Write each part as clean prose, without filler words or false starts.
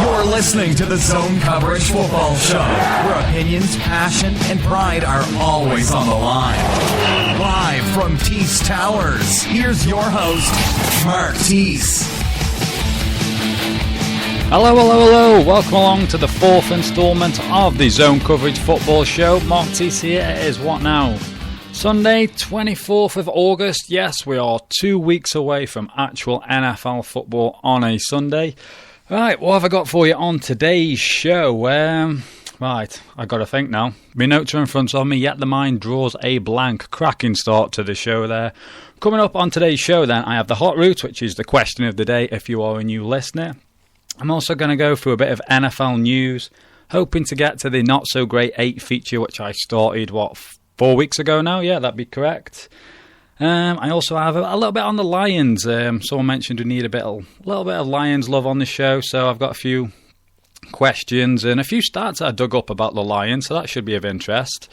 You're listening to the Zone Coverage Football Show, where opinions, passion, and pride are always on the line. Live from Tees Towers, here's your host, Mark Tees. Hello. Welcome along to the fourth instalment of the Zone Coverage Football Show. Mark Tees here. It is what now? Sunday, 24th of August. Yes, we are 2 weeks away from actual NFL football on a Sunday. Right, what have I got for you on today's show? Right, I got to think now. My notes are in front of me, yet the mind draws a blank. Cracking start to the show there. Coming up on today's show then, I have the Hot Route, which is the question of the day if you are a new listener. I'm also going to go through a bit of NFL news, hoping to get to the Not So Great 8 feature, which I started, 4 weeks ago now? Yeah, that'd be correct. I also have a little bit on the Lions. Someone mentioned we need a little bit of Lions love on the show, so I've got a few questions and a few stats I dug up about the Lions, so that should be of interest.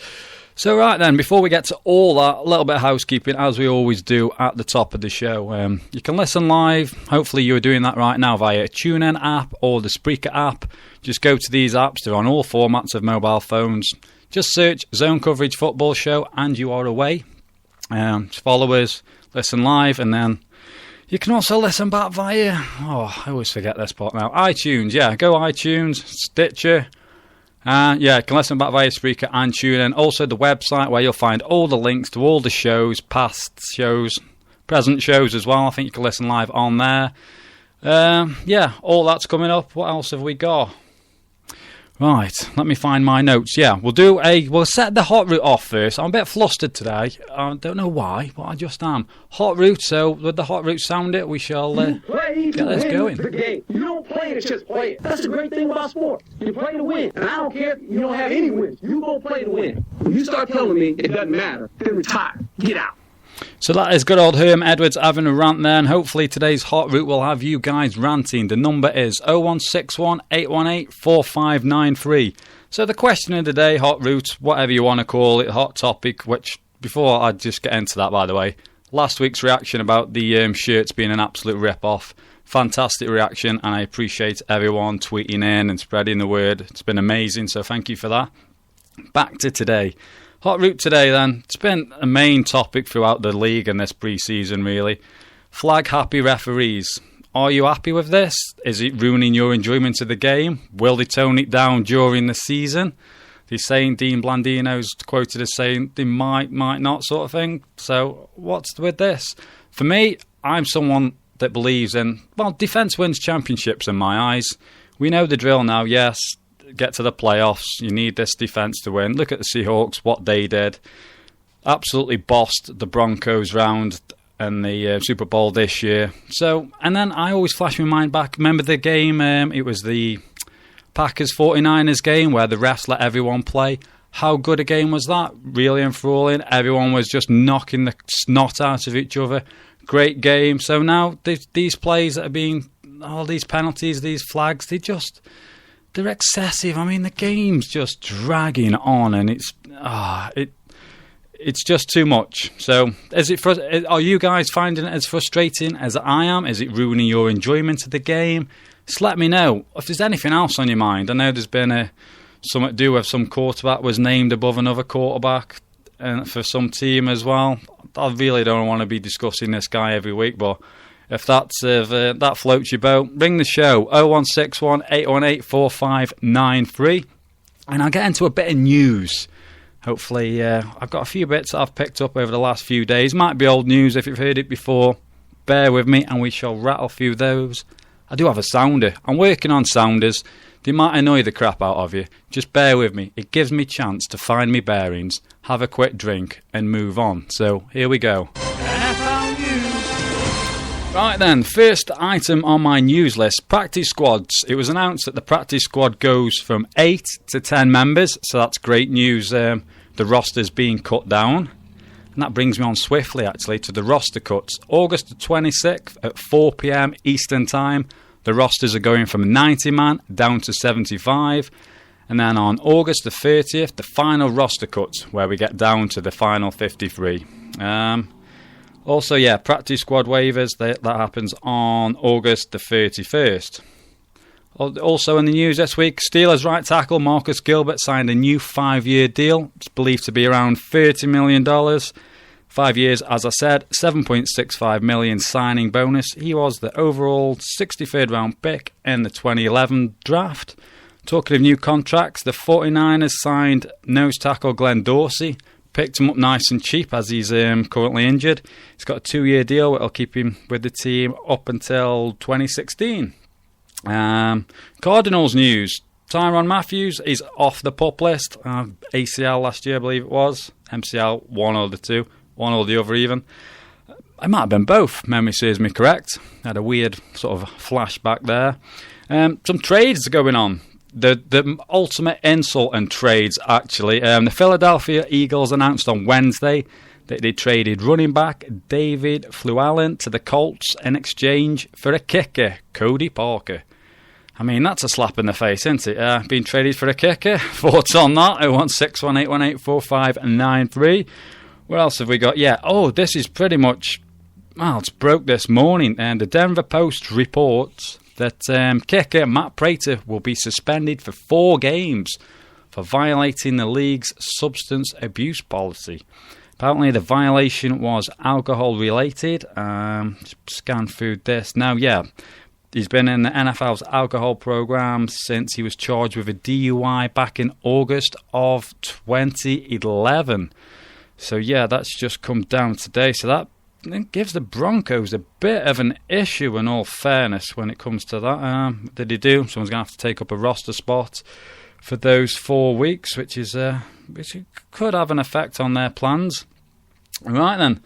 So right then, before we get to all that, a little bit of housekeeping, as we always do at the top of the show. You can listen live. Hopefully you're doing that right now via a TuneIn app or the Spreaker app. Just go to these apps. They're on all formats of mobile phones. Just search Zone Coverage Football Show and you are away. Follow us, listen live, and then you can also listen back via, I always forget this part now, iTunes. Yeah, go iTunes, Stitcher. You can listen back via Spreaker and TuneIn. Also the website where you'll find all the links to all the shows, past shows, present shows as well. I think you can listen live on there. All that's coming up. What else have we got? Right, let me find my notes. Yeah, we'll set the Hot Route off first. I'm a bit flustered today. I don't know why, but I just am. Hot Route, so with the Hot Route sound it, we shall get this going. The game. You don't play it, it's just play it. That's the great thing about sports. You play to win. And I don't care if you don't have any wins. You go play to win. When you start telling me it doesn't matter, then retire. Get out. So that is good old Herm Edwards having a rant there, and hopefully today's Hot Route will have you guys ranting. The number is 0161 818 4593. So the question of the day, Hot Route, whatever you want to call it, hot topic, which, before I just get into that, by the way, last week's reaction about the shirts being an absolute rip-off, fantastic reaction, and I appreciate everyone tweeting in and spreading the word. It's been amazing, so thank you for that. Back to today. Hot Route today then, it's been a main topic throughout the league and this pre-season really. Flag happy referees. Are you happy with this? Is it ruining your enjoyment of the game? Will they tone it down during the season? They're saying, Dean Blandino's quoted as saying they might not sort of thing. So what's with this? For me, I'm someone that believes in, defence wins championships in my eyes. We know the drill now, yes. Get to the playoffs, you need this defence to win. Look at the Seahawks, what they did. Absolutely bossed the Broncos round in the Super Bowl this year. So, and then I always flash my mind back. Remember the game, it was the Packers-49ers game where the refs let everyone play. How good a game was that? Really enthralling. Everyone was just knocking the snot out of each other. Great game. So now these plays that are being, all these penalties, these flags, they're excessive. I mean, the game's just dragging on, and it's just too much. So, are you guys finding it as frustrating as I am? Is it ruining your enjoyment of the game? Just let me know if there's anything else on your mind. I know there's been something to do with some quarterback was named above another quarterback, and for some team as well. I really don't want to be discussing this guy every week, but if that floats your boat, ring the show, 0161 818 4593. And I'll get into a bit of news. Hopefully, I've got a few bits that I've picked up over the last few days. Might be old news if you've heard it before. Bear with me and we shall rattle through those. I do have a sounder. I'm working on sounders. They might annoy the crap out of you. Just bear with me. It gives me a chance to find me bearings, have a quick drink and move on. So, here we go. Right then, first item on my news list, practice squads. It was announced that the practice squad goes from 8 to 10 members, so that's great news. The roster's being cut down. And that brings me on swiftly, actually, to the roster cuts. August the 26th at 4 p.m. Eastern Time, the rosters are going from 90 man down to 75. And then on August the 30th, the final roster cuts, where we get down to the final 53. Also, practice squad waivers, that happens on August the 31st. Also in the news this week, Steelers right tackle Marcus Gilbert signed a new 5-year deal. It's believed to be around $30 million. 5 years, as I said, $7.65 million signing bonus. He was the overall 63rd round pick in the 2011 draft. Talking of new contracts, the 49ers signed nose tackle Glenn Dorsey. Picked him up nice and cheap as he's currently injured. He's got a 2-year deal that will keep him with the team up until 2016. Cardinals news. Tyrann Mathieu is off the PUP list. ACL last year, I believe it was. MCL, one or the other even. It might have been both, memory serves me correct. Had a weird sort of flashback there. Some trades going on. The ultimate insult and trades, actually. The Philadelphia Eagles announced on Wednesday that they traded running back David Fluellen to the Colts in exchange for a kicker, Cody Parker. I mean, that's a slap in the face, isn't it? Being traded for a kicker. Thoughts on that? 01618184593. What else have we got? This is pretty much... Well, it's broke this morning. And the Denver Post reports that kicker Matt Prater will be suspended for 4 games for violating the league's substance abuse policy. Apparently, the violation was alcohol-related. Scan through this. Now, he's been in the NFL's alcohol program since he was charged with a DUI back in August of 2011. So, that's just come down today. So that gives the Broncos a bit of an issue, in all fairness, when it comes to that. Did he do? Someone's going to have to take up a roster spot for those 4 weeks, which could have an effect on their plans. Right then,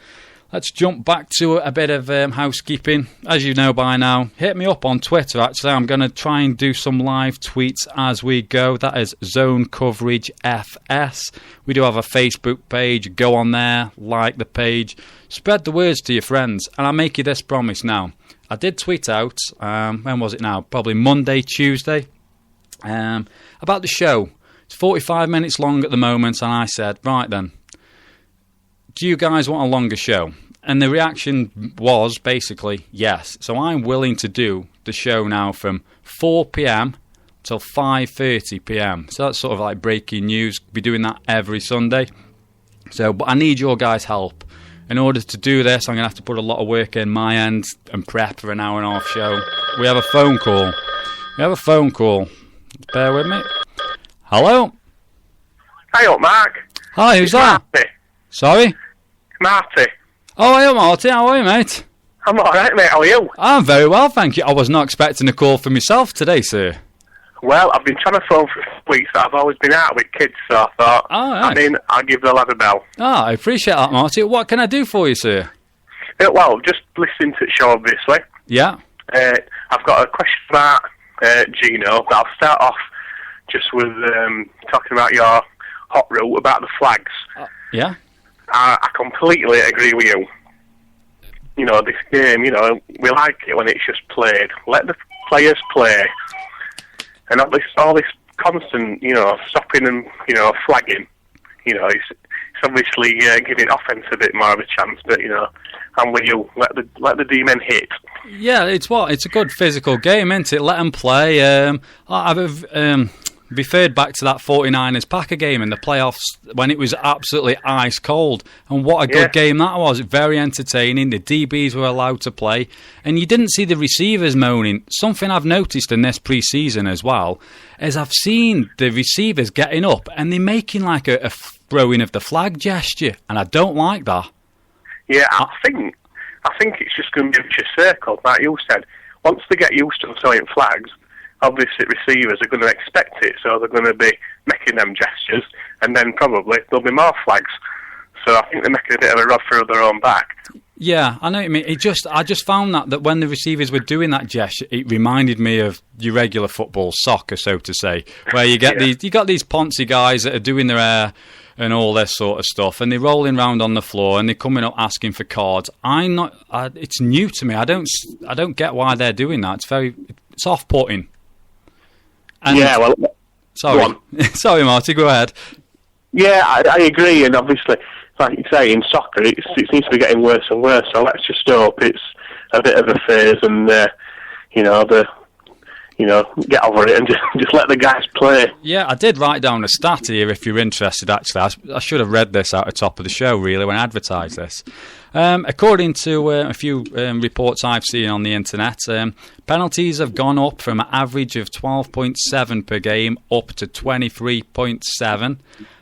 let's jump back to a bit of housekeeping. As you know by now, hit me up on Twitter. Actually, I'm going to try and do some live tweets as we go. That is Zone Coverage FS. We do have a Facebook page. Go on there, like the page, spread the words to your friends. And I make you this promise now. I did tweet out, when was it now? Probably Monday, Tuesday, about the show. It's 45 minutes long at the moment, and I said, right then, do you guys want a longer show? And the reaction was basically yes. So I'm willing to do the show now from 4 p.m. till 5:30 p.m. So that's sort of like breaking news. Be doing that every Sunday. But I need your guys' help. In order to do this, I'm going to have to put a lot of work in my end and prep for an hour and a half show. We have a phone call. Bear with me. Hello? Hey up, Mark. Hi, who's that? Marty. Sorry? Marty. Oh, hi, Marty. How are you, mate? I'm alright, mate. How are you? I'm very well, thank you. I was not expecting a call from myself today, sir. Well, I've been trying to phone for weeks, but I've always been out with kids, so I thought, I'll give the lad a bell. I appreciate that, Marty. What can I do for you, sir? Well, just listening to the show, obviously. Yeah. I've got a question about Gino, but I'll start off just with talking about your hot route about the flags. Yeah. I completely agree with you. You know, this game, we like it when it's just played. Let the players play. And all this constant, stopping and, flagging, it's obviously giving offence a bit more of a chance, but, and when you let the D-men hit. Yeah, it's a good physical game, isn't it? Let them play. I've referred back to that 49ers Packer game in the playoffs when it was absolutely ice cold, and what a good game that was. Very entertaining. The DBs were allowed to play, and you didn't see the receivers moaning. Something I've noticed in this pre-season as well is I've seen the receivers getting up and they're making like a throwing of the flag gesture, and I don't like that. Yeah, I think it's just going to be a circle, like you said. Once they get used to throwing flags, obviously receivers are going to expect it, so they're going to be making them gestures, and then probably there'll be more flags. So I think they're making a bit of a rub through their own back. Yeah, I know what you mean. I just found that when the receivers were doing that gesture, it reminded me of your regular football, soccer, so to say, where you get these poncy guys that are doing their hair and all this sort of stuff, and they're rolling around on the floor and they're coming up asking for cards. It's new to me. I don't get why they're doing that. It's off-putting. Sorry, sorry, Marty. Go ahead. Yeah, I agree, and obviously like you say, in soccer, it seems to be getting worse and worse. So let's just hope it's a bit of a phase, and get over it and just let the guys play. Yeah, I did write down a stat here if you're interested, actually. I should have read this out at the top of the show, really, when I advertised this. According to a few reports I've seen on the internet, penalties have gone up from an average of 12.7 per game up to 23.7.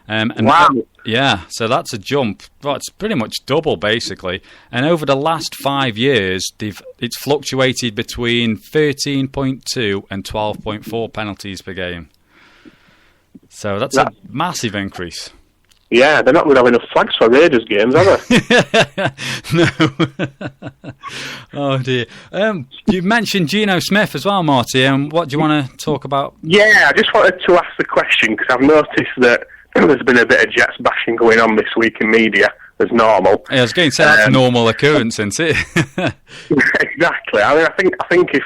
Wow. Yeah, so that's a jump. Well, it's pretty much double, basically. And over the last 5 years, it's fluctuated between 13.2 and 12.4 penalties per game. So that's a massive increase. Yeah, they're not going to have enough flags for Raiders games, are they? No. Oh, dear. You mentioned Geno Smith as well, Marty. What do you want to talk about? Yeah, I just wanted to ask the question, because I've noticed that there's been a bit of Jets bashing going on this week in media, as normal. Yeah, I was going to say that's a normal occurrence, isn't it? Exactly. I mean, I think if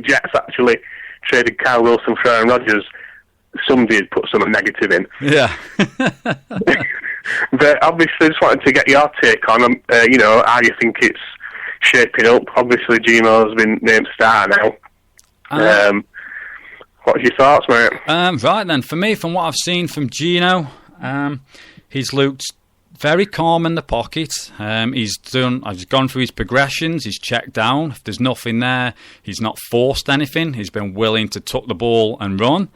Jets actually traded Kyle Wilson for Aaron Rodgers, somebody had put something negative in. Yeah. But obviously, just wanted to get your take on, how you think it's shaping up. Obviously, Geno's been named starter now. What's your thoughts, mate? Right then, for me, from what I've seen from Geno, he's looked very calm in the pocket. He's gone through his progressions. He's checked down. If there's nothing there, he's not forced anything. He's been willing to tuck the ball and run.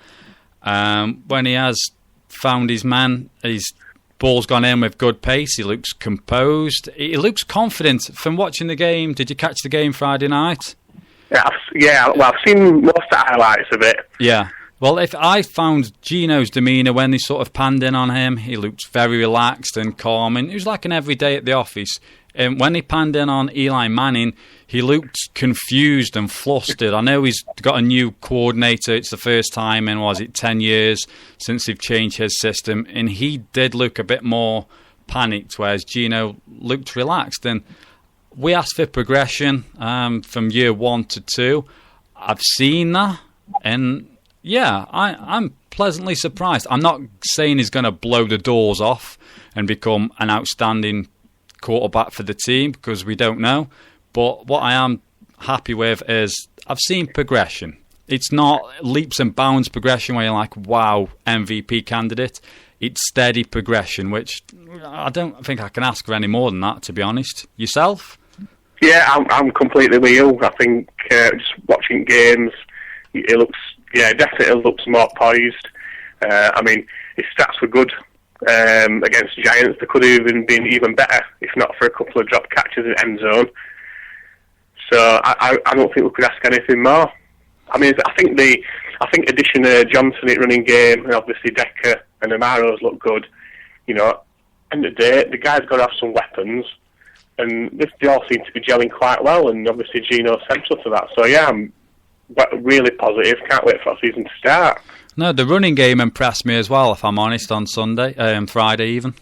When he has found his man, his ball's gone in with good pace. He looks composed. He looks confident. From watching the game, did you catch the game Friday night? Yeah. Well, I've seen most of the highlights of it. Yeah. Well, if I found Geno's demeanour when they sort of panned in on him, he looked very relaxed and calm, and it was like an everyday at the office. And when he panned in on Eli Manning, he looked confused and flustered. I know he's got a new coordinator. It's the first time in, 10 years since they've changed his system, and he did look a bit more panicked, whereas Geno looked relaxed. And we asked for progression from year 1 to 2. I've seen that, and yeah, I'm pleasantly surprised. I'm not saying he's going to blow the doors off and become an outstanding quarterback for the team, because we don't know. But what I am happy with is I've seen progression. It's not leaps and bounds progression where you're like, wow, MVP candidate. It's steady progression, which I don't think I can ask for any more than that, to be honest. Yourself? Yeah, I'm completely with you. I think just watching games, it definitely looks more poised. I mean, his stats were good against Giants. They could have even been even better if not for a couple of drop catches in end zone. So I don't think we could ask anything more. I mean, I think addition of Johnson at running game, and obviously Decker and Amaro's look good. End of the day, the guy's got to have some weapons. And they all seem to be gelling quite well, and obviously Geno's central to that. So yeah, I'm really positive. Can't wait for our season to start. No, the running game impressed me as well, if I'm honest, on Friday even.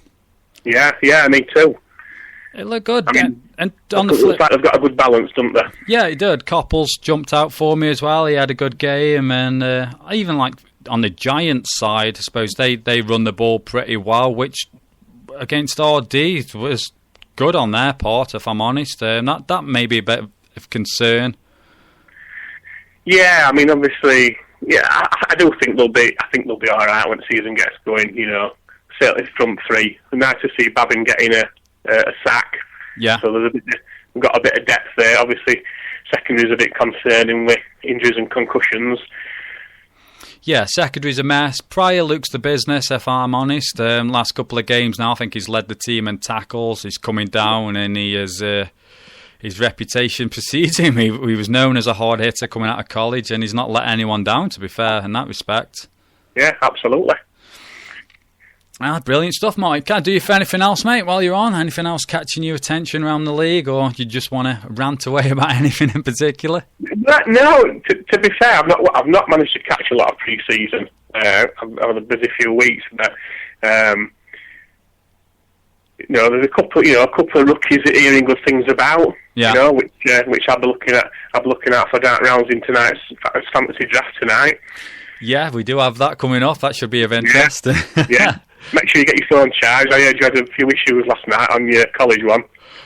Yeah, me too. It looked good. I mean, and on the flip, like they've got a good balance, don't they? Yeah, it did. Copples jumped out for me as well. He had a good game, and I even like on the Giants side, I suppose they run the ball pretty well, which against RD was good on their part, if I'm honest. That may be a bit of concern. Yeah, I mean, obviously, yeah, I do think they'll be. I think they'll be all right when the season gets going. Certainly from 3. It's nice to see Babin getting a sack. Yeah. So we've got a bit of depth there. Obviously, secondary's a bit concerning with injuries and concussions. Yeah, secondary's a mess. Pryor looks the business, if I'm honest. Last couple of games now, I think he's led the team in tackles. He's coming down, and he has his reputation precedes him. He was known as a hard hitter coming out of college, and he's not let anyone down, to be fair, in that respect. Yeah, absolutely. Brilliant stuff, Mike. Can I do you for anything else, mate, while you're on? Anything else catching your attention around the league, or you just want to rant away about anything in particular? No, to be fair, I've not managed to catch a lot of pre-season. I've had a busy few weeks, but there's a couple of rookies that hearing good things about. Yeah. Which I'll be looking at for dark rounds in tonight's fantasy draft tonight. Yeah, we do have that coming off. That should be of interest. Yeah. Make sure you get your phone charged. I heard you had a few issues last night on your college one.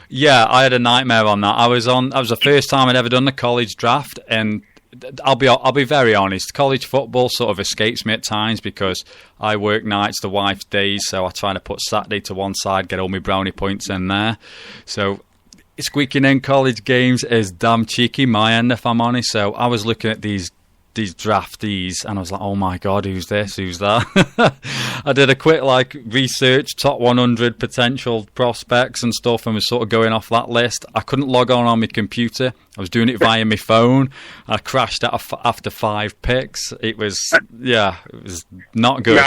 Yeah, I had a nightmare on that. I was the first time I'd ever done the college draft, and I'll be very honest. College football sort of escapes me at times because I work nights, the wife's days, so I try to put Saturday to one side, get all my brownie points in there. So squeaking in college games is damn cheeky, my end, if I'm honest. So I was looking at these draftees and I was like, oh my god, who's this, who's that? I did a quick research, top 100 potential prospects and stuff, and was sort of going off that list. I couldn't log on my computer. I was doing it via my phone. I crashed out after 5 picks. It was not good.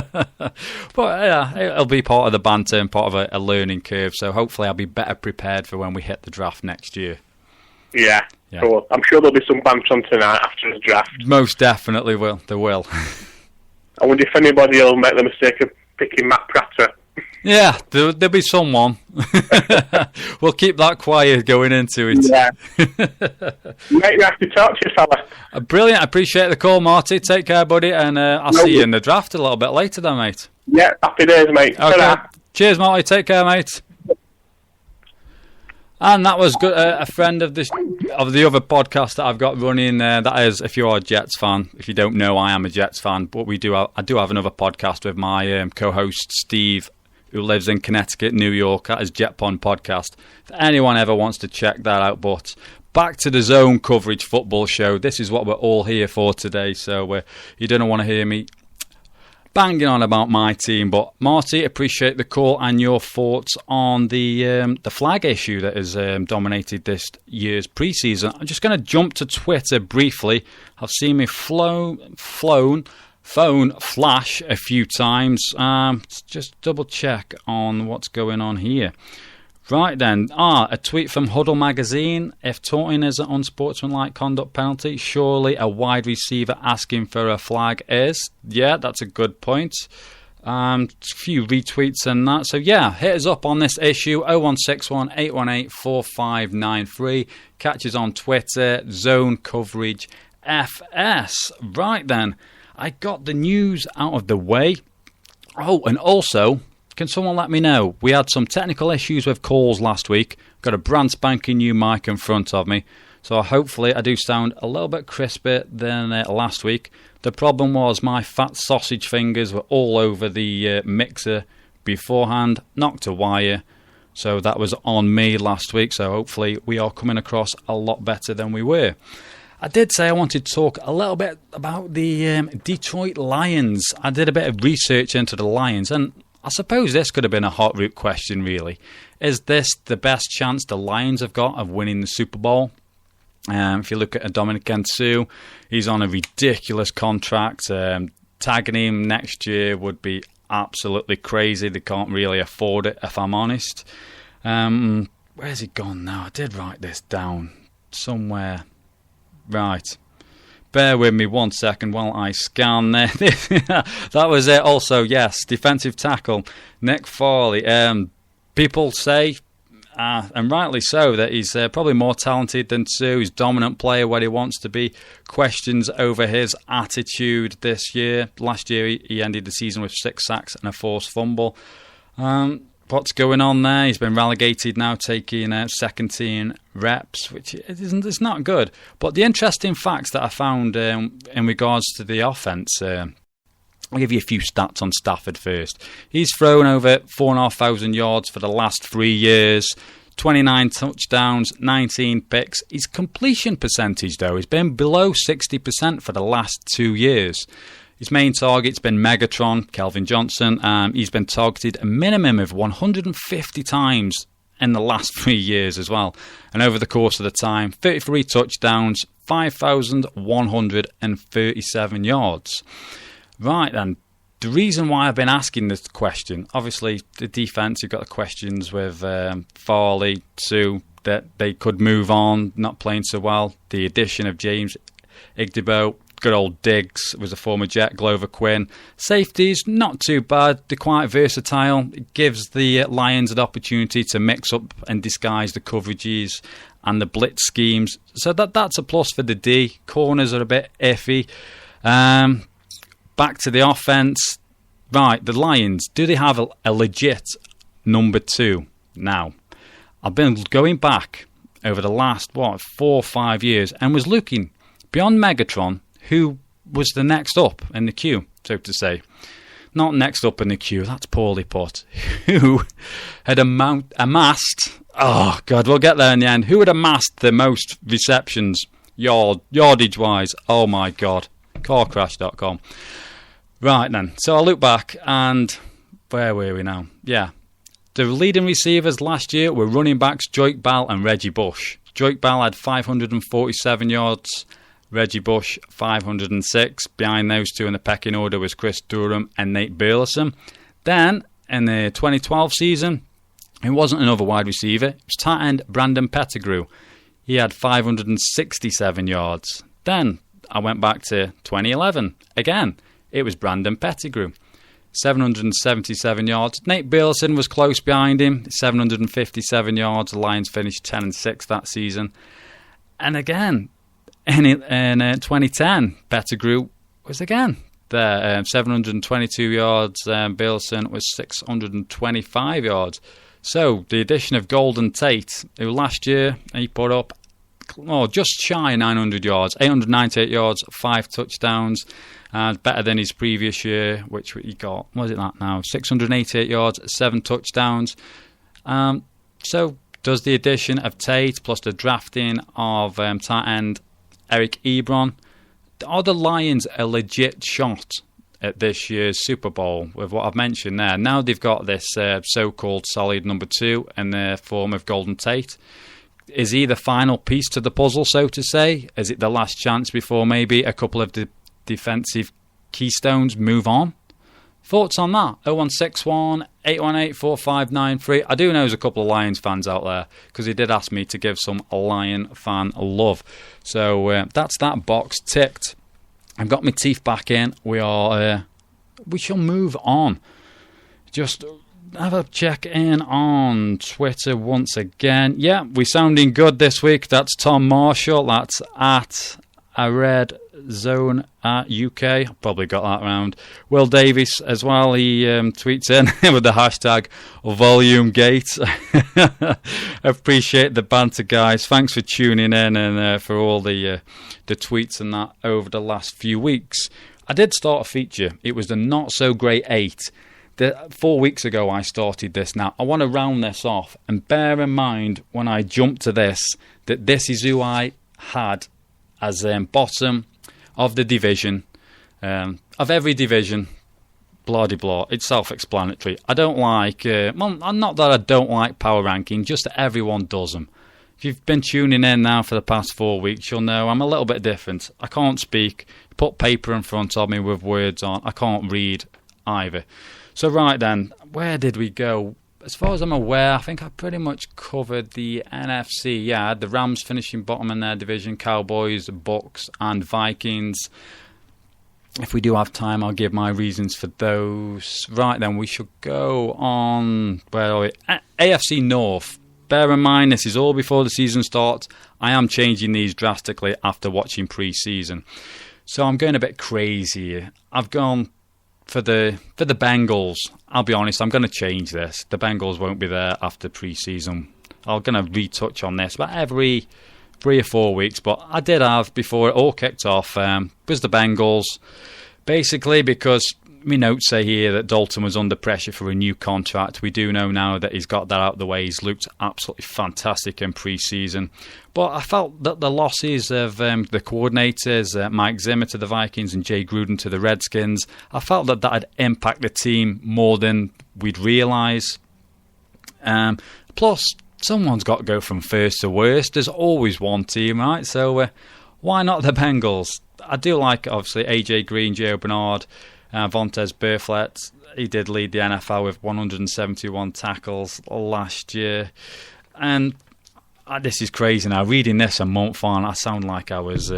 But yeah, it'll be part of the banter and part of a learning curve, so hopefully I'll be better prepared for when we hit the draft next year. Yeah. Cool. I'm sure there'll be some banter on tonight after the draft. Most definitely will. There will. I wonder if anybody will make the mistake of picking Matt Prater. Yeah, there'll be someone. We'll keep that quiet going into it. Yeah. Mate, we have to talk to you, fella. Brilliant. I appreciate the call, Marty. Take care, buddy, and I'll see you in the draft a little bit later then, mate. Yeah, happy days, mate. Okay. Ta-da. Cheers, Marty. Take care, mate. And that was good, a friend of the other podcast that I've got running. That is, if you are a Jets fan. If you don't know, I am a Jets fan. But I do have another podcast with my co-host Steve, who lives in Connecticut, New York. That is Jet Pond Podcast. If anyone ever wants to check that out. But back to the Zone Coverage Football Show. This is what we're all here for today. So you don't want to hear me banging on about my team, but Marty, appreciate the call and your thoughts on the flag issue that has dominated this year's pre-season. I'm just going to jump to Twitter briefly. I've seen my phone flash a few times. Just double check on what's going on here. Right then, a tweet from Huddle Magazine. If taunting is an unsportsmanlike conduct penalty, surely a wide receiver asking for a flag is. Yeah, that's a good point. A few retweets and that. So yeah, hit us up on this issue, 0161 818 4593. Catch us on Twitter, Zone Coverage FS. Right then, I got the news out of the way. Oh, and also, can someone let me know? We had some technical issues with calls last week. Got a brand spanking new mic in front of me. So hopefully I do sound a little bit crisper than last week. The problem was my fat sausage fingers were all over the mixer beforehand. Knocked a wire. So that was on me last week. So hopefully we are coming across a lot better than we were. I did say I wanted to talk a little bit about the Detroit Lions. I did a bit of research into the Lions, and I suppose this could have been a hot root question, really. Is this the best chance the Lions have got of winning the Super Bowl? If you look at Dominic Sue, he's on a ridiculous contract. Tagging him next year would be absolutely crazy. They can't really afford it, if I'm honest. Where's he gone now? I did write this down somewhere. Right. Bear with me 1 second while I scan there. That was it. Also, yes, defensive tackle Nick Farley. People say, and rightly so, that he's probably more talented than Sue. He's a dominant player where he wants to be. Questions over his attitude this year. Last year, he ended the season with 6 sacks and a forced fumble. What's going on there? He's been relegated now, taking second team reps, which it's not good. But the interesting facts that I found in regards to the offense, I'll give you a few stats on Stafford first. He's thrown over 4,500 yards for the last 3 years, 29 touchdowns, 19 picks. His completion percentage, though, has been below 60% for the last 2 years. His main target's been Megatron, Calvin Johnson. He's been targeted a minimum of 150 times in the last 3 years as well. And over the course of the time, 33 touchdowns, 5,137 yards. Right then, the reason why I've been asking this question, obviously the defence, you've got the questions with Farley, Sue, that they could move on, not playing so well. The addition of James Igdebo, good old Diggs was a former Jet, Glover Quinn. Safeties, not too bad. They're quite versatile. It gives the Lions an opportunity to mix up and disguise the coverages and the blitz schemes. So that's a plus for the D. Corners are a bit iffy. Back to the offense. Right, the Lions, do they have a legit number 2 now? I've been going back over the last, 4 or 5 years and was looking beyond Megatron, who was the next up in the queue, so to say. Not next up in the queue, that's poorly put. Who had amassed, oh God, we'll get there in the end. Who had amassed the most receptions, yardage-wise? Oh my God, carcrash.com. Right then, so I look back and where were we now? Yeah. The leading receivers last year were running backs Joik Bell and Reggie Bush. Joik Bell had 547 yards, Reggie Bush 506. Behind those two in the pecking order was Chris Durham and Nate Burleson. Then, in the 2012 season, it wasn't another wide receiver. It was tight end Brandon Pettigrew. He had 567 yards. Then, I went back to 2011. Again, it was Brandon Pettigrew. 777 yards. Nate Burleson was close behind him, 757 yards. The Lions finished 10-6 that season. And again, in 2010, Pettigrew was again there, 722 yards. Burleson was 625 yards. So the addition of Golden Tate, who last year he put up just shy of 900 yards, 898 yards, 5 touchdowns. Better than his previous year, which he got, what is it that now? 688 yards, 7 touchdowns. So does the addition of Tate plus the drafting of tight end Eric Ebron, are the Lions a legit shot at this year's Super Bowl with what I've mentioned there? Now they've got this so-called solid number 2 in the form of Golden Tate. Is he the final piece to the puzzle, so to say? Is it the last chance before maybe a couple of the defensive keystones move on? Thoughts on that? 0161 818 4593. I do know there's a couple of Lions fans out there because he did ask me to give some Lion fan love. So that's that box ticked. I've got my teeth back in. We shall move on. Just have a check in on Twitter once again. Yeah, we're sounding good this week. That's Tom Marshall. That's at a red zone at UK. Probably got that round. Will Davies as well. He tweets in with the hashtag VolumeGate. Appreciate the banter, guys. Thanks for tuning in and for all the tweets and that over the last few weeks. I did start a feature. It was the Not So Great 8. 4 weeks ago I started this. Now I want to round this off and bear in mind when I jump to this that this is who I had as bottom of the division, of every division, blah de blah. It's self-explanatory. I don't like, not that I don't like power ranking, just that everyone does them. If you've been tuning in now for the past 4 weeks, you'll know I'm a little bit different. I can't speak, put paper in front of me with words on. I can't read either. So right then, where did we go? As far as I'm aware, I think I pretty much covered the NFC. Yeah, the Rams finishing bottom in their division, Cowboys, Bucks, and Vikings. If we do have time, I'll give my reasons for those. Right then, we should go on, where are we? AFC North. Bear in mind, this is all before the season starts. I am changing these drastically after watching pre-season. So I'm going a bit crazy here. I've gone for the Bengals. I'll be honest, I'm going to change this. The Bengals won't be there after pre-season. I'm going to retouch on this about every 3 or 4 weeks, but I did have, before it all kicked off, was the Bengals. Basically because my notes say here that Dalton was under pressure for a new contract. We do know now that he's got that out of the way. He's looked absolutely fantastic in pre-season. But I felt that the losses of the coordinators, Mike Zimmer to the Vikings and Jay Gruden to the Redskins, I felt that had impacted the team more than we'd realise. Plus, someone's got to go from first to worst. There's always one team, right? So why not the Bengals? I do like, obviously, AJ Green, Joe Bernard, Vontez Burflett. He did lead the NFL with 171 tackles last year. And this is crazy now. Reading this a month on, I sound like I was...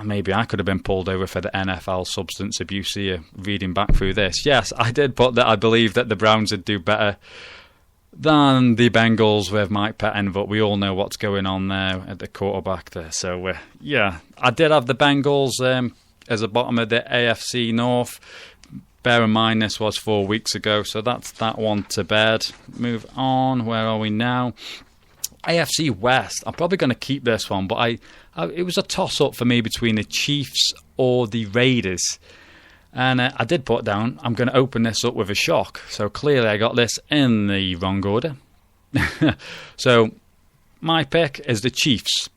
maybe I could have been pulled over for the NFL substance abuse here, reading back through this. Yes, I did put that I believe that the Browns would do better than the Bengals with Mike Pettin, but we all know what's going on there at the quarterback there. So, yeah, I did have the Bengals as the bottom of the AFC North. bear in mind this was 4 weeks ago, so that's that one to bed. Move on. Where are we now? AFC West. I'm probably going to keep this one, but it was a toss-up for me between the Chiefs or the Raiders. And I did put down, I'm going to open this up with a shock. So clearly I got this in the wrong order. So my pick is the Chiefs.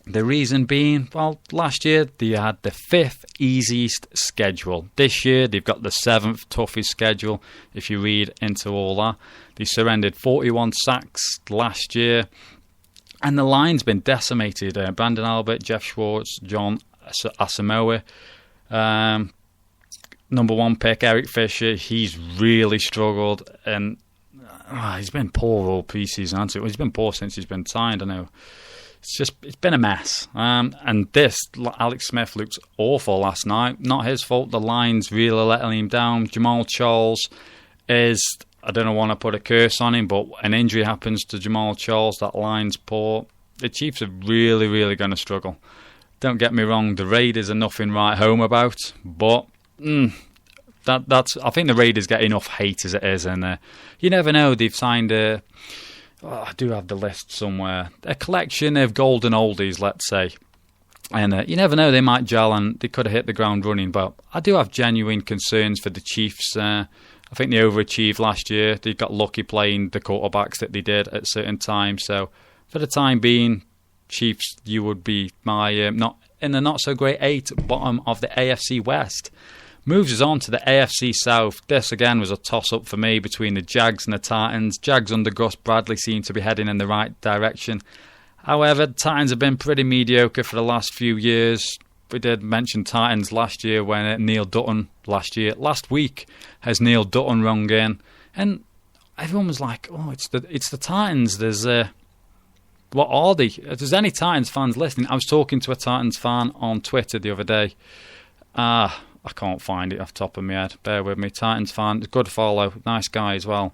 The reason being, well, last year they had the 5th easiest schedule. This year they've got the 7th toughest schedule, if you read into all that. They surrendered 41 sacks last year. And the line's been decimated. Brandon Albert, Jeff Schwartz, John Asamoah. Number 1 pick, Eric Fisher, he's really struggled. And he's been poor all preseason, hasn't he? Well, he's been poor since he's been signed, I know. It's been a mess. And Alex Smith looked awful last night. Not his fault. The line's really letting him down. Jamal Charles is, I don't want to put a curse on him, but an injury happens to Jamal Charles. That line's poor. The Chiefs are really, really going to struggle. Don't get me wrong. The Raiders are nothing to write home about, but that's. I think the Raiders get enough hate as it is, and you never know. They've signed I do have the list somewhere. A collection of golden oldies, let's say. And you never know, they might gel and they could have hit the ground running. But I do have genuine concerns for the Chiefs. I think they overachieved last year. They got lucky playing the quarterbacks that they did at certain times. So for the time being, Chiefs, you would be my not in the not-so-great 8 bottom of the AFC West. Moves us on to the AFC South. This again was a toss-up for me between the Jags and the Titans. Jags under Gus Bradley seem to be heading in the right direction. However, the Titans have been pretty mediocre for the last few years. We did mention Titans last year when Neil Dutton, last week, has Neil Dutton rung in. And everyone was like, oh, it's the Titans. There's what are they? If there's any Titans fans listening, I was talking to a Titans fan on Twitter the other day. I can't find it off the top of my head. Bear with me. Titans fan. Good follow. Nice guy as well.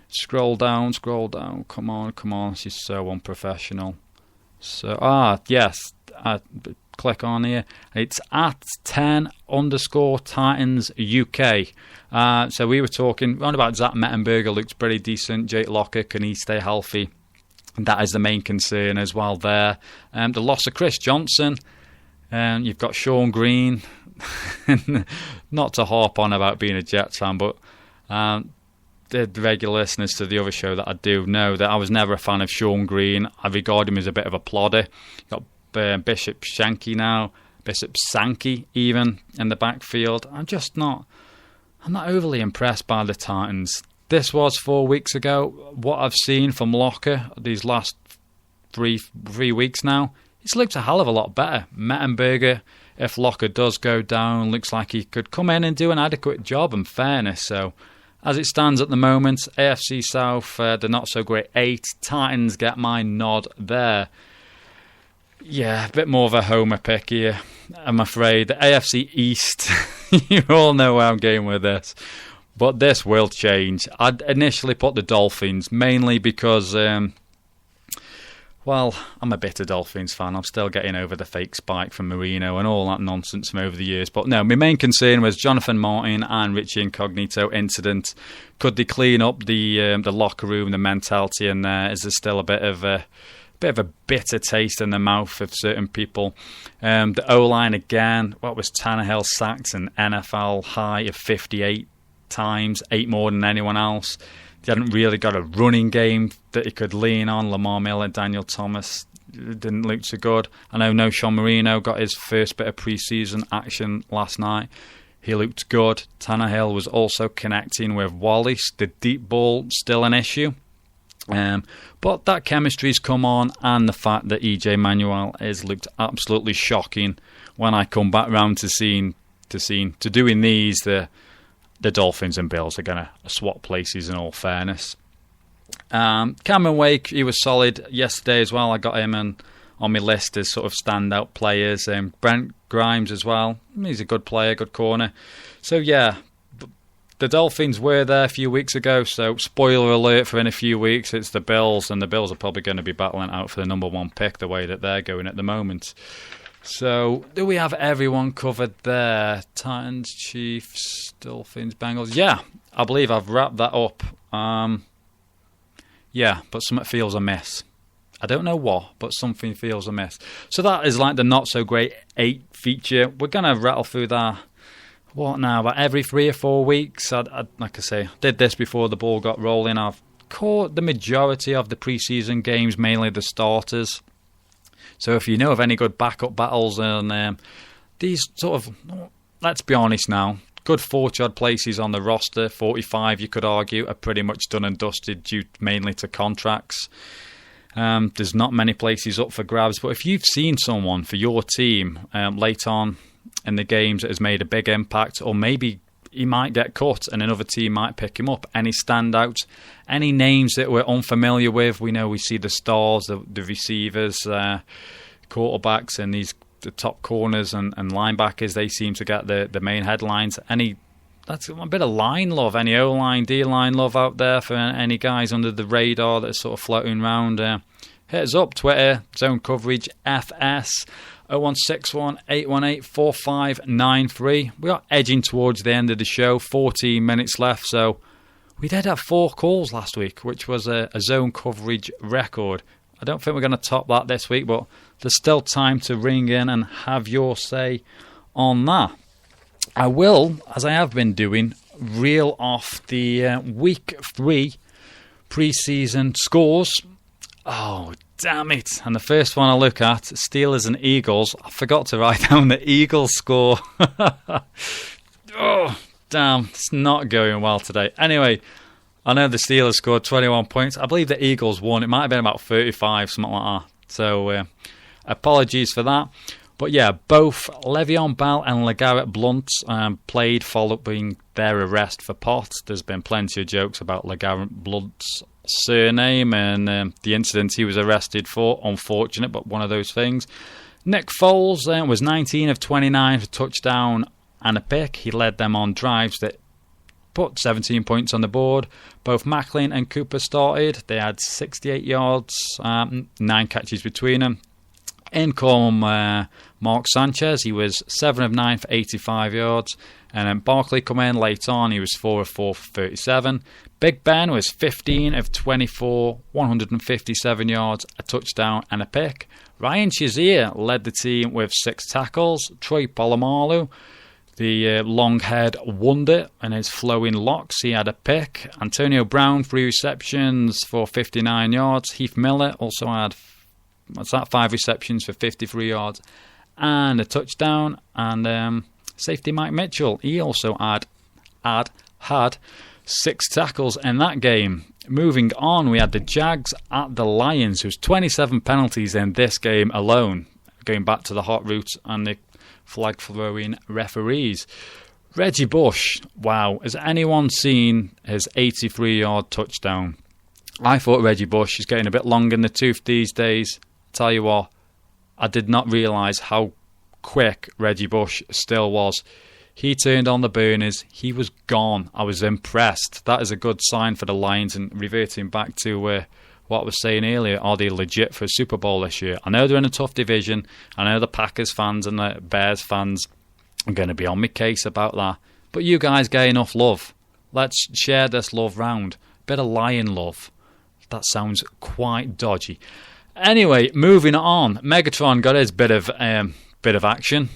Scroll down. Come on. She's so unprofessional. So, yes. Click on here. It's at 10_Titans UK. So we were talking round about Zach Mettenberger. Looks pretty decent. Jake Locker, can he stay healthy? And that is the main concern as well there. The loss of Chris Johnson. You've got Sean Green. Not to harp on about being a Jets fan, but the regular listeners to the other show that I do know that I was never a fan of Sean Green. I regard him as a bit of a plodder. Got Bishop Sankey even in the backfield. I'm not overly impressed by the Titans. This was 4 weeks ago. What I've seen from Locker these last three weeks now, he's looked a hell of a lot better. Mettenberger, if Locker does go down, looks like he could come in and do an adequate job in fairness. So, as it stands at the moment, AFC South, the not-so-great 8. Titans get my nod there. Yeah, a bit more of a homer pick here, I'm afraid. The AFC East, you all know where I'm going with this. But this will change. I'd initially put the Dolphins, mainly because... Well, I'm a bitter Dolphins fan. I'm still getting over the fake spike from Marino and all that nonsense from over the years. But no, my main concern was Jonathan Martin and Richie Incognito incident. Could they clean up the locker room, the mentality in there? Is there still a bit of a bitter taste in the mouth of certain people? The O-line again. What was Tannehill sacked an NFL high of 58 times, 8 more than anyone else. He hadn't really got a running game that he could lean on. Lamar Miller, Daniel Thomas didn't look so good. I know No Sean Marino got his first bit of preseason action last night. He looked good. Tannehill was also connecting with Wallace. The deep ball still an issue. But that chemistry's come on, and the fact that EJ Manuel has looked absolutely shocking when I come back round to doing these. The Dolphins and Bills are going to swap places in all fairness. Cameron Wake, he was solid yesterday as well. I got him on my list as sort of standout players. Brent Grimes as well. He's a good player, good corner. So yeah, the Dolphins were there a few weeks ago. So spoiler alert for in a few weeks, it's the Bills. And the Bills are probably going to be battling out for the number 1 pick the way that they're going at the moment. So, do we have everyone covered there? Titans, Chiefs, Dolphins, Bengals. Yeah, I believe I've wrapped that up. Yeah, but something feels amiss. I don't know what, but something feels amiss. So that is like the not-so-great 8 feature. We're going to rattle through that, what now, about every 3 or 4 weeks. Like I say, did this before the ball got rolling. I've caught the majority of the preseason games, mainly the starters. So if you know of any good backup battles and these sort of, let's be honest now, good 40-odd places on the roster, 45 you could argue, are pretty much done and dusted due mainly to contracts. There's not many places up for grabs, but if you've seen someone for your team late on in the games that has made a big impact, or maybe he might get cut and another team might pick him up, any standouts, any names that we're unfamiliar with? We know we see the stars, the receivers, quarterbacks, and the top corners and linebackers. They seem to get the main headlines. That's a bit of line love, any O-line, D-line love out there for any guys under the radar that are sort of floating around. Hit us up, Twitter, Zone Coverage FS, 0161 818 4593. We are edging towards the end of the show, 14 minutes left, so we did have 4 calls last week, which was a Zone Coverage record. I don't think we're going to top that this week, but there's still time to ring in and have your say on that. I will, as I have been doing, reel off the Week 3 preseason scores. Oh, damn it. And the first one I look at, Steelers and Eagles. I forgot to write down the Eagles score. Oh, damn. It's not going well today. Anyway, I know the Steelers scored 21 points. I believe the Eagles won. It might have been about 35, something like that. So, apologies for that. But yeah, both Le'Veon Bell and LeGarrette Blount played following their arrest for pot. There's been plenty of jokes about LeGarrette Blount's surname and the incident he was arrested for. Unfortunate, but one of those things. Nick Foles was 19 of 29 for touchdown and a pick. He led them on drives that put 17 points on the board. Both Macklin and Cooper started. They had 68 yards, 9 catches between them. In come Mark Sanchez. He was 7 of 9 for 85 yards. And then Barkley come in late on. He was 4 of 4 for 37. Big Ben was 15 of 24, 157 yards, a touchdown and a pick. Ryan Shazier led the team with 6 tackles. Troy Polamalu, the long-haired wonder, and his flowing locks, he had a pick. Antonio Brown, 3 receptions for 59 yards. Heath Miller also had 5 receptions for 53 yards and a touchdown. And safety Mike Mitchell, he also had 6 tackles in that game. Moving on, we had the Jags at the Lions. There was 27 penalties in this game alone, going back to the hot route and the flag-throwing referees. Reggie Bush, wow, has anyone seen his 83-yard touchdown? I thought Reggie Bush is getting a bit long in the tooth these days. Tell you what, I did not realise how quick Reggie Bush still was. He turned on the burners. He was gone. I was impressed. That is a good sign for the Lions. And reverting back to what I was saying earlier, are they legit for a Super Bowl this year? I know they're in a tough division. I know the Packers fans and the Bears fans are going to be on my case about that. But you guys get enough love. Let's share this love round. Bit of Lion love. That sounds quite dodgy. Anyway, moving on. Megatron got his bit of action.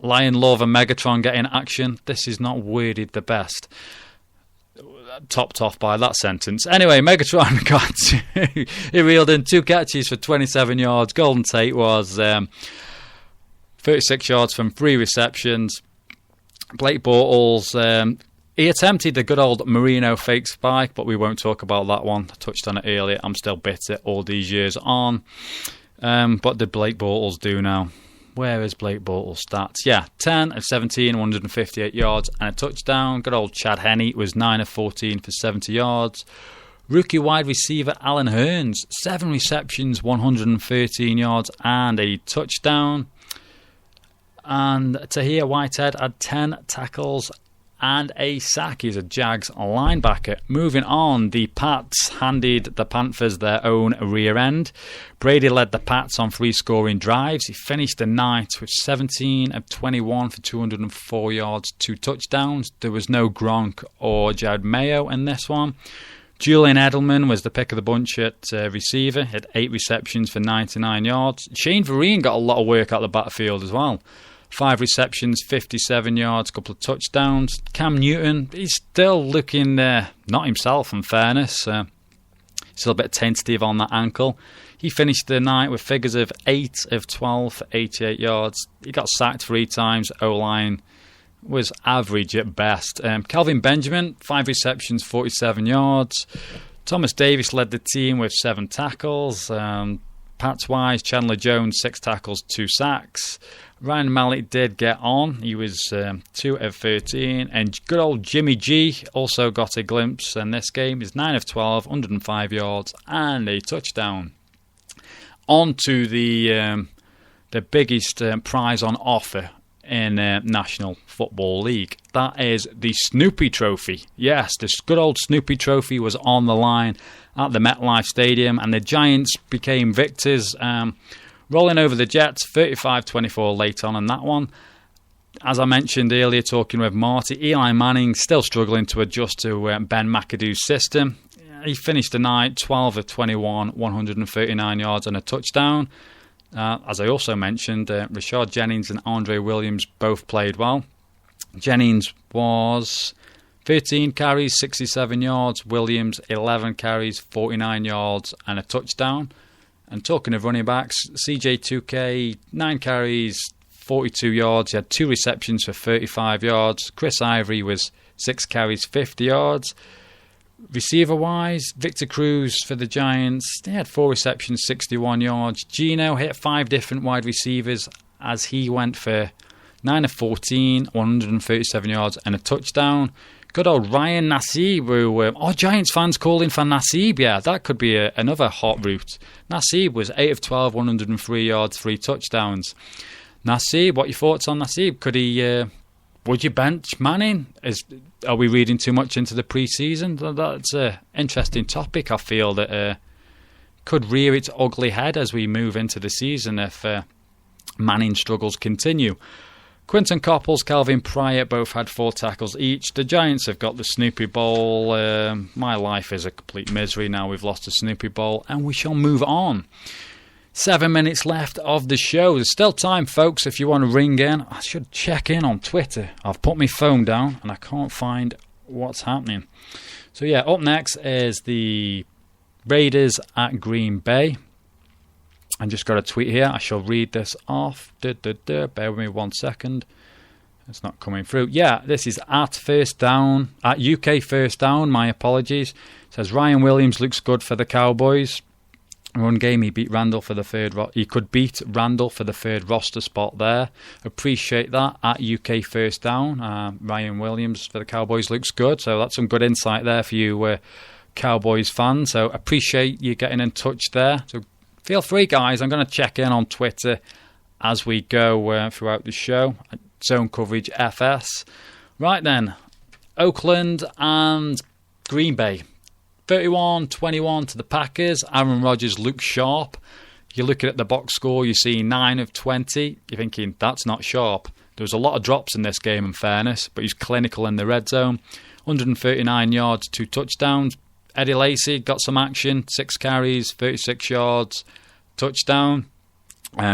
Lion Love and Megatron getting action. This is not worded the best. Topped off by that sentence. Anyway, Megatron he reeled in 2 catches for 27 yards. Golden Tate was 36 yards from 3 receptions. Blake Bortles, he attempted the good old Marino fake spike, but we won't talk about that one. I touched on it earlier. I'm still bitter all these years on. What did Blake Bortles do now? Where is Blake Bortles' stats? Yeah, 10 of 17, 158 yards and a touchdown. Good old Chad Henne was 9 of 14 for 70 yards. Rookie wide receiver Alan Hearns, 7 receptions, 113 yards and a touchdown. And Tahir Whitehead had 10 tackles and a sack. He's a Jags linebacker. Moving on, the Pats handed the Panthers their own rear end. Brady led the Pats on 3 scoring drives. He finished the night with 17 of 21 for 204 yards, 2 touchdowns. There was no Gronk or Jared Mayo in this one. Julian Edelman was the pick of the bunch at receiver, had 8 receptions for 99 yards. Shane Vereen got a lot of work out the backfield as well. 5 receptions, 57 yards, couple of touchdowns. Cam Newton, he's still looking not himself, in fairness. Still a bit tentative on that ankle. He finished the night with figures of 8 of 12 for 88 yards. He got sacked 3 times. O-line was average at best. Calvin Benjamin, 5 receptions, 47 yards. Thomas Davis led the team with 7 tackles. Pats-wise, Chandler Jones, 6 tackles, 2 sacks. Ryan Mallett did get on. He was 2 of 13. And good old Jimmy G also got a glimpse in this game. He's 9 of 12, 105 yards, and a touchdown. On to the biggest prize on offer in National Football League. That is the Snoopy Trophy. Yes, the good old Snoopy Trophy was on the line at the MetLife Stadium, and the Giants became victors, rolling over the Jets 35-24 late on in that one. As I mentioned earlier, talking with Marty, Eli Manning still struggling to adjust to Ben McAdoo's system. He finished the night 12 of 21, 139 yards and a touchdown. As I also mentioned, Rashard Jennings and Andre Williams both played well. Jennings was 13 carries, 67 yards. Williams, 11 carries, 49 yards and a touchdown. And talking of running backs, CJ 2K, 9 carries, 42 yards. He had 2 receptions for 35 yards. Chris Ivory was 6 carries, 50 yards. Receiver-wise, Victor Cruz for the Giants, they had 4 receptions, 61 yards. Geno hit 5 different wide receivers as he went for 9 of 14, 137 yards and a touchdown. Good old Ryan Nassib, who Giants fans calling for Nassib. Yeah, that could be another hot route. Nassib was 8 of 12, 103 yards, 3 touchdowns. Nassib, what are your thoughts on Nassib? Could he... Would you bench Manning? Are we reading too much into the pre-season? That's an interesting topic. I feel that could rear its ugly head as we move into the season if Manning struggles continue. Quinton Copples, Calvin Pryor both had 4 tackles each. The Giants have got the Snoopy Bowl. My life is a complete misery now. We've lost the Snoopy Bowl and we shall move on. 7 minutes left of the show. There's still time, folks, if you want to ring in. I should check in on Twitter. I've put my phone down and I can't find what's happening. So, yeah, up next is the Raiders at Green Bay. I just got a tweet here. I shall read this off. Bear with me 1 second. It's not coming through. Yeah, this is at UK First Down. My apologies. It says Ryan Williams looks good for the Cowboys. Run game, he beat Randall for the third. He could beat Randall for the third roster spot there. Appreciate that. At UK First Down, Ryan Williams for the Cowboys looks good. So that's some good insight there for you, Cowboys fans. So appreciate you getting in touch there. So feel free, guys. I'm going to check in on Twitter as we go throughout the show. Zone Coverage FS. Right then, Oakland and Green Bay. 31-21 to the Packers. Aaron Rodgers looks sharp. You're looking at the box score, you see 9 of 20. You're thinking, that's not sharp. There was a lot of drops in this game, in fairness, but he's clinical in the red zone. 139 yards, 2 touchdowns. Eddie Lacy got some action, 6 carries, 36 yards, touchdown.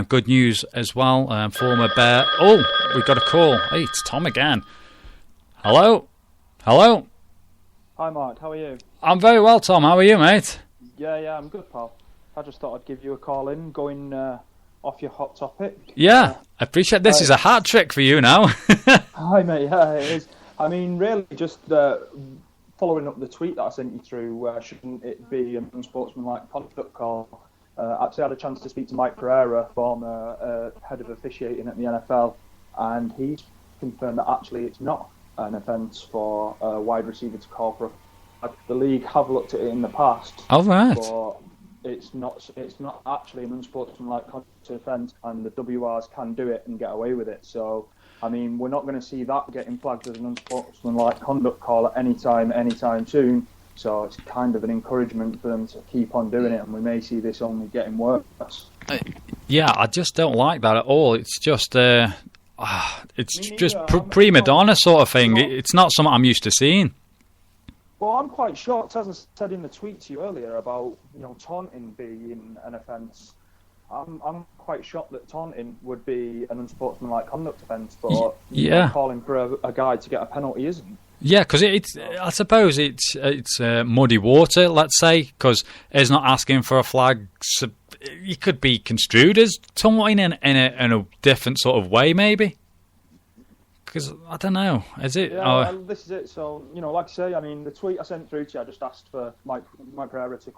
Good news as well. Former Bear. Oh, we've got a call. Hey, it's Tom again. Hello? Hello? Hi Mark, how are you? I'm very well, Tom. How are you, mate? Yeah, I'm good, pal. I just thought I'd give you a call in, going off your hot topic. Yeah, I appreciate this. Is a hat trick for you now. Hi, mate. Yeah, it is. I mean, really, just following up the tweet that I sent you through, shouldn't it be an unsportsmanlike conduct call? Actually, I had a chance to speak to Mike Pereira, former head of officiating at the NFL, and he's confirmed that actually it's not an offence for a wide receiver to call for the league have looked at it in the past. Oh, right. But it's not actually an unsportsmanlike conduct offence, and the WRs can do it and get away with it. So I mean, we're not going to see that getting flagged as an unsportsmanlike conduct call at any time soon. So it's kind of an encouragement for them to keep on doing it, and we may see this only getting worse. Yeah, I just don't like that at all. It's just prima donna sort of thing. It's not something I'm used to seeing. Well, I'm quite shocked, as I said in the tweet to you earlier, about taunting being an offence. I'm quite shocked that taunting would be an unsportsmanlike conduct offence, but calling for a guy to get a penalty isn't. Yeah, because I suppose it's muddy water, let's say, because he's not asking for a flag. So he could be construed as taunting in a different sort of way, maybe. Because I don't know, is it? Yeah, this is it. So like I say, I mean, the tweet I sent through to you, I just asked for Mike Pereira to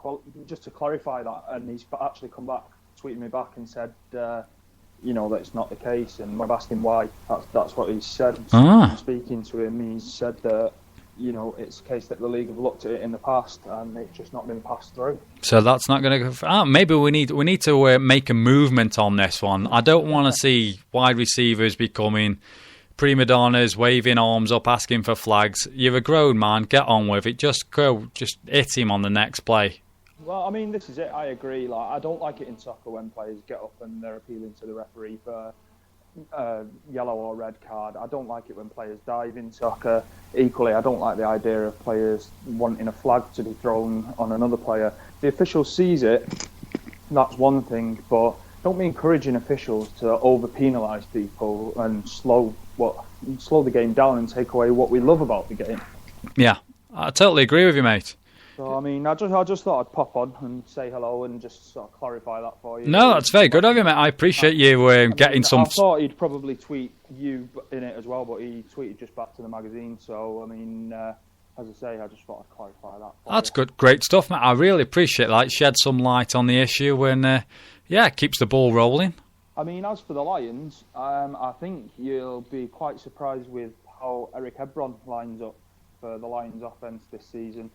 clarify that, and he's actually come back, tweeted me back, and said, that it's not the case. And I've asked him why. That's what he said. Speaking to him, he said that it's a case that the league have looked at it in the past and it's just not been passed through. So that's not going to go. Maybe we need to make a movement on this one. I don't want to see wide receivers becoming prima donnas, waving arms up, asking for flags. You're a grown man. Get on with it. Just hit him on the next play. Well, I mean, this is it. I agree. I don't like it in soccer when players get up and they're appealing to the referee for yellow or red card. I don't like it when players dive in soccer. Equally, I don't like the idea of players wanting a flag to be thrown on another player. The official sees it, that's one thing, but don't be encouraging officials to over-penalise people and slow the game down and take away what we love about the game. Yeah, I totally agree with you, mate. So, I mean, I just thought I'd pop on and say hello and just sort of clarify that for you. No, that's very good of you, mate. I appreciate you getting some... I thought he'd probably tweet you in it as well, but he tweeted just back to the magazine. So, I mean, as I say, I just thought I'd clarify that. That's good. Great stuff, mate. I really appreciate that. It shed some light on the issue and, it keeps the ball rolling. I mean, as for the Lions, I think you'll be quite surprised with how Eric Ebron lines up for the Lions offence this season.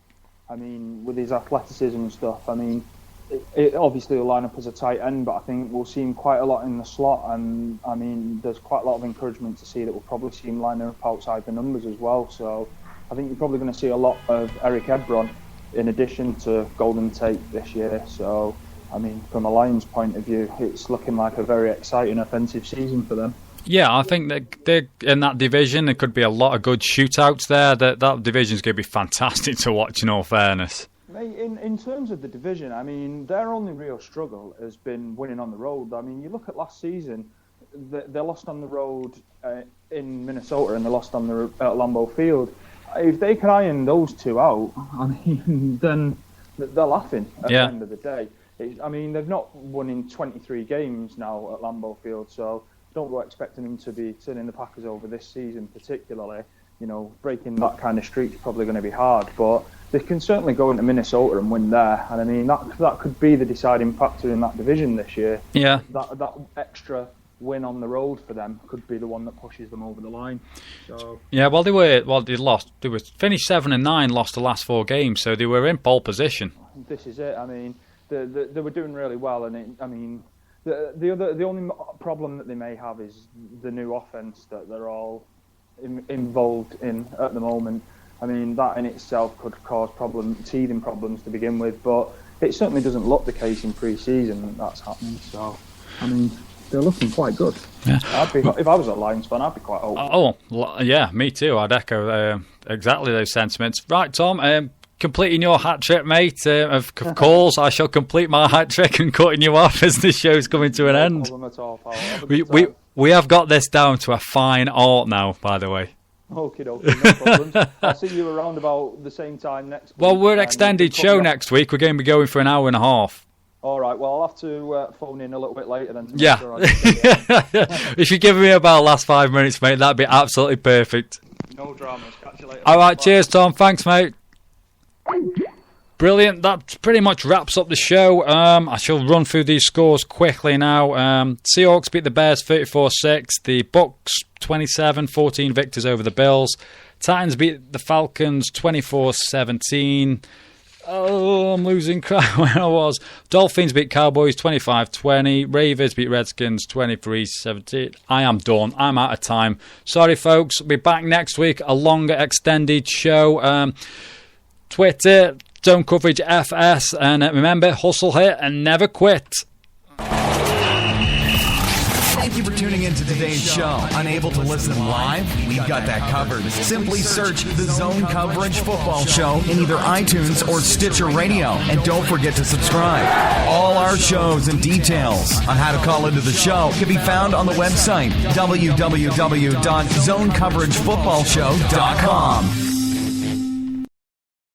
I mean, with his athleticism and stuff, I mean, it obviously will line up as a tight end, but I think we'll see him quite a lot in the slot, and I mean, there's quite a lot of encouragement to see that we'll probably see him lining up outside the numbers as well. So I think you're probably going to see a lot of Eric Ebron in addition to Golden Tate this year. So, I mean, from a Lions point of view, it's looking like a very exciting offensive season for them. Yeah, I think that they're in that division. There could be a lot of good shootouts there. That division's going to be fantastic to watch, in all fairness. In terms of the division, I mean, their only real struggle has been winning on the road. I mean, you look at last season, they lost on the road in Minnesota and they lost at Lambeau Field. If they can iron those two out, I mean, then they're laughing at the end of the day. I mean, they've not won in 23 games now at Lambeau Field, so don't go expecting them to be turning the Packers over this season particularly. Breaking that kind of streak is probably going to be hard, but they can certainly go into Minnesota and win there. And I mean, that could be the deciding factor in that division this year. Yeah. That extra win on the road for them could be the one that pushes them over the line. So. Yeah, well, they lost. They were finished 7-9, lost the last 4 games, so they were in pole position. This is it. I mean, they were doing really well, and the only problem that they may have is the new offense that they're all involved in at the moment. I mean, that in itself could cause teething problems to begin with, but it certainly doesn't look the case in pre-season that's happening. So, I mean, they're looking quite good. Yeah. If I was a Lions fan, I'd be quite hopeful. Oh, yeah, me too. I'd echo exactly those sentiments. Right, Tom, completing your hat trick, mate, of calls. I shall complete my hat trick and cutting you off as the show's coming to an end. No problem at all, pal. We have got this down to a fine art now, by the way. Okay, no problem. I'll see you around about the same time next week. Well, we're an extended show next week. We're going to be going for an hour and a half. All right, well, I'll have to phone in a little bit later then. Yeah. Sure if you give me about the last 5 minutes, mate, that'd be absolutely perfect. No dramas. Catch you later. All right, cheers, Tom. Thanks, mate. Brilliant. That pretty much wraps up the show. I shall run through these scores quickly now. Seahawks beat the Bears 34-6. The Bucks 27-14 victors over the Bills. Titans beat the Falcons 24-17. Oh, I'm losing track where I was. Dolphins beat Cowboys 25-20. Ravens beat Redskins 23-17. I am done. I'm out of time. Sorry, folks. We'll be back next week. A longer, extended show. Twitter, Zone Coverage FS. And remember, hustle here and never quit. Thank you for tuning in to today's show. Unable to listen live? We've got that covered. Simply search the Zone Coverage Football Show in either iTunes or Stitcher Radio. And don't forget to subscribe. All our shows and details on how to call into the show can be found on the website www.zonecoveragefootballshow.com.